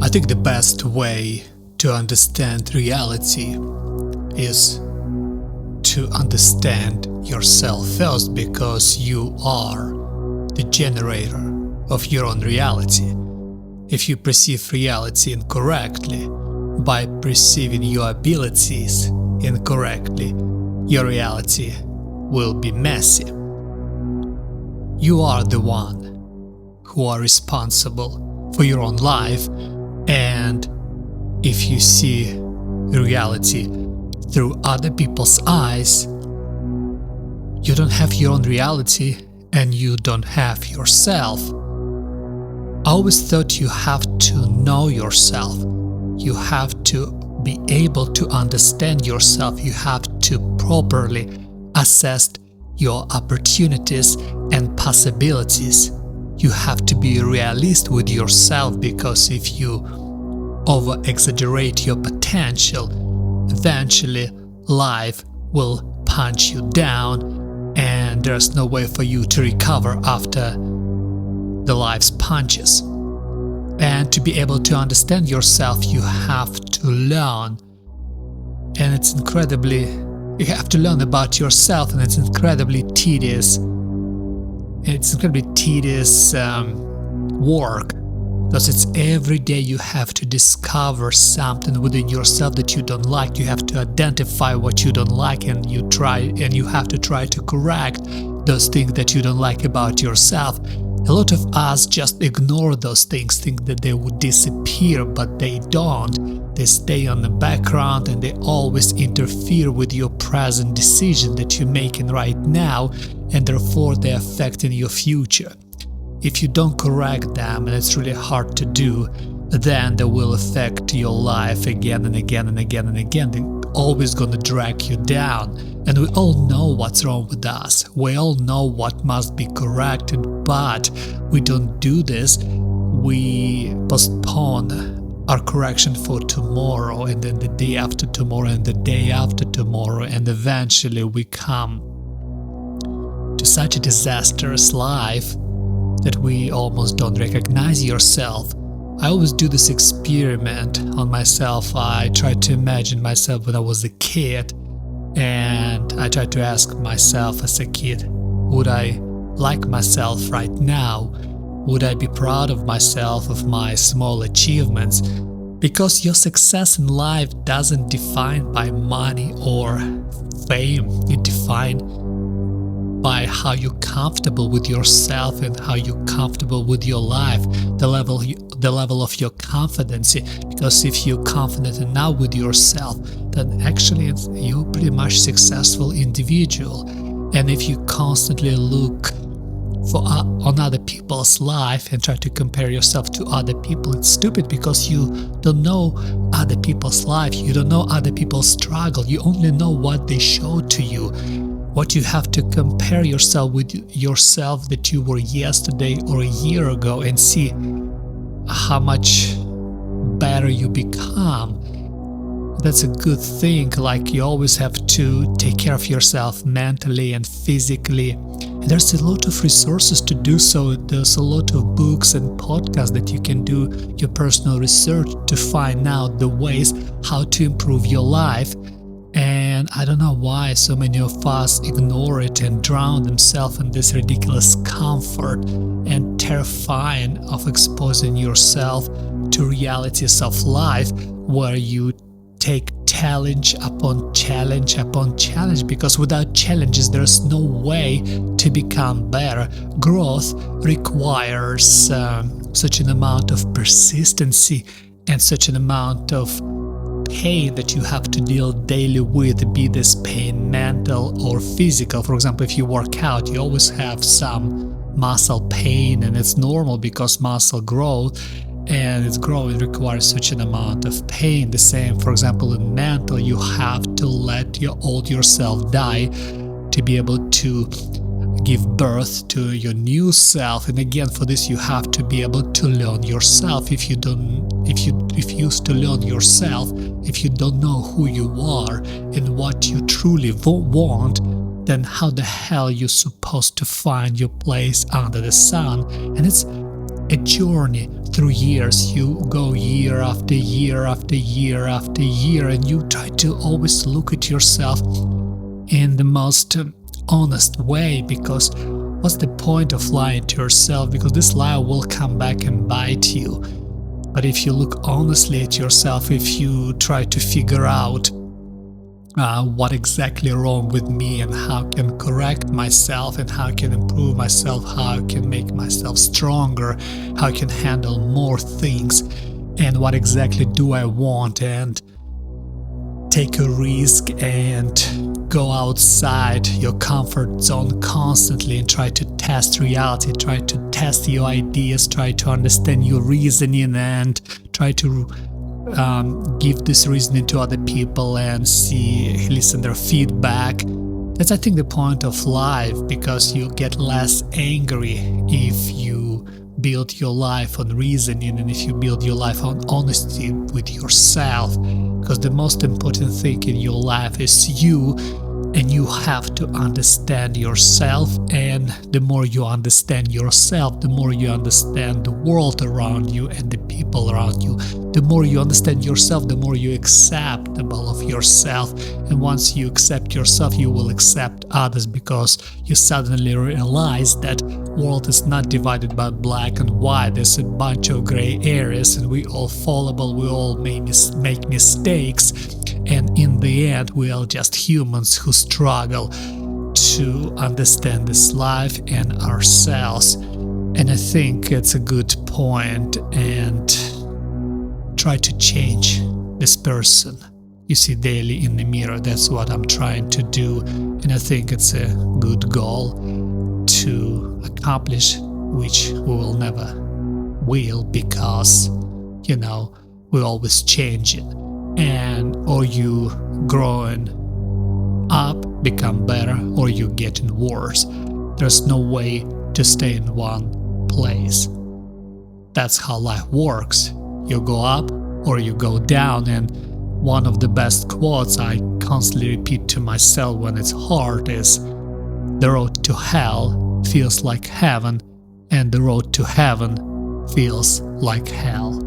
I think the best way to understand reality is to understand yourself first, because you are the generator of your own reality. If you perceive reality incorrectly, by perceiving your abilities incorrectly, your reality will be messy. You are the one who are responsible for your own life, and if you see reality through other people's eyes, you don't have your own reality and you don't have yourself. I always thought you have to know yourself. You have to be able to understand yourself. You have to properly assess your opportunities and possibilities. You have to be a realist with yourself, because if you over-exaggerate your potential, eventually life will punch you down and there's no way for you to recover after the life's punches. And to be able to understand yourself, you have to learn. And it's incredibly, you have to learn about yourself, and it's incredibly tedious. It's incredibly tedious work, because it's every day you have to discover something within yourself that you don't like. You have to identify what you don't like, and you have to try to correct those things that you don't like about yourself. A lot of us just ignore those things, think that they would disappear, but they don't. They stay on the background and they always interfere with your present decision that you're making right now, and therefore they're affecting your future. If you don't correct them, and it's really hard to do, then they will affect your life again and again and again and again. They're always going to drag you down. And we all know what's wrong with us. We all know what must be corrected, but we don't do this. We postpone our correction for tomorrow, and then the day after tomorrow, and the day after tomorrow, and eventually we come to such a disastrous life that we almost don't recognize yourself. I always do this experiment on myself. I try to imagine myself when I was a kid, and I try to ask myself as a kid, would I like myself right now? Would I be proud of myself, of my small achievements? Because your success in life doesn't define by money or fame. It's defined by how you're comfortable with yourself and how you're comfortable with your life, the level of your confidence. Because if you're confident enough with yourself, then actually you're pretty much successful individual. And if you constantly look on other people's life and try to compare yourself to other people, it's stupid, because you don't know other people's life. You don't know other people's struggle. You only know what they show to you. What you have to compare yourself with yourself that you were yesterday or a year ago, and see how much better you become. That's a good thing. Like, you always have to take care of yourself mentally and physically. And there's a lot of resources to do so. There's a lot of books and podcasts that you can do your personal research to find out the ways how to improve your life. And I don't know why so many of us ignore it and drown themselves in this ridiculous comfort and terrifying of exposing yourself to realities of life, where you take challenge upon challenge upon challenge, because without challenges there's no way to become better. Growth requires such an amount of persistency and such an amount of pain that you have to deal daily with, be this pain mental or physical. For example, if you work out, you always have some muscle pain, and it's normal because muscle growth, and its growth requires such an amount of pain. The same, for example, in mental, you have to let your old yourself die to be able to give birth to your new self. And again, for this you have to be able to learn yourself. If you refuse to learn yourself, if you don't know who you are and what you truly want, then how the hell you're supposed to find your place under the sun? And it's a journey through years. You go year after year after year after year, and you try to always look at yourself in the most honest way, because what's the point of lying to yourself? Because this lie will come back and bite you. But if you look honestly at yourself, if you try to figure out what exactly wrong with me and how I can correct myself and how I can improve myself, how I can make myself stronger, how I can handle more things, and what exactly do I want, and take a risk and go outside your comfort zone constantly and try to test reality, try to test your ideas, try to understand your reasoning, and try to give this reasoning to other people and listen their feedback. That's, I think, the point of life, because you get less angry if you build your life on reasoning and if you build your life on honesty with yourself, because the most important thing in your life is you, and you have to understand yourself. And the more you understand yourself, the more you understand the world around you and the people around you. The more you understand yourself, the more you acceptable of yourself. And once you accept yourself, you will accept others, because you suddenly realize that world is not divided by black and white. There's a bunch of gray areas, and we all fallible, we all make mistakes, and in the end we are just humans who struggle to understand this life and ourselves. And I think it's a good point, and try to change this person you see daily in the mirror. That's what I'm trying to do, and I think it's a good goal to accomplish, which we will never will, because we always change it. And or you growing up, become better, or you getting worse. There's no way to stay in one place. That's how life works. You go up or you go down. And one of the best quotes I constantly repeat to myself when it's hard is, the road to hell feels like heaven, and the road to heaven feels like hell.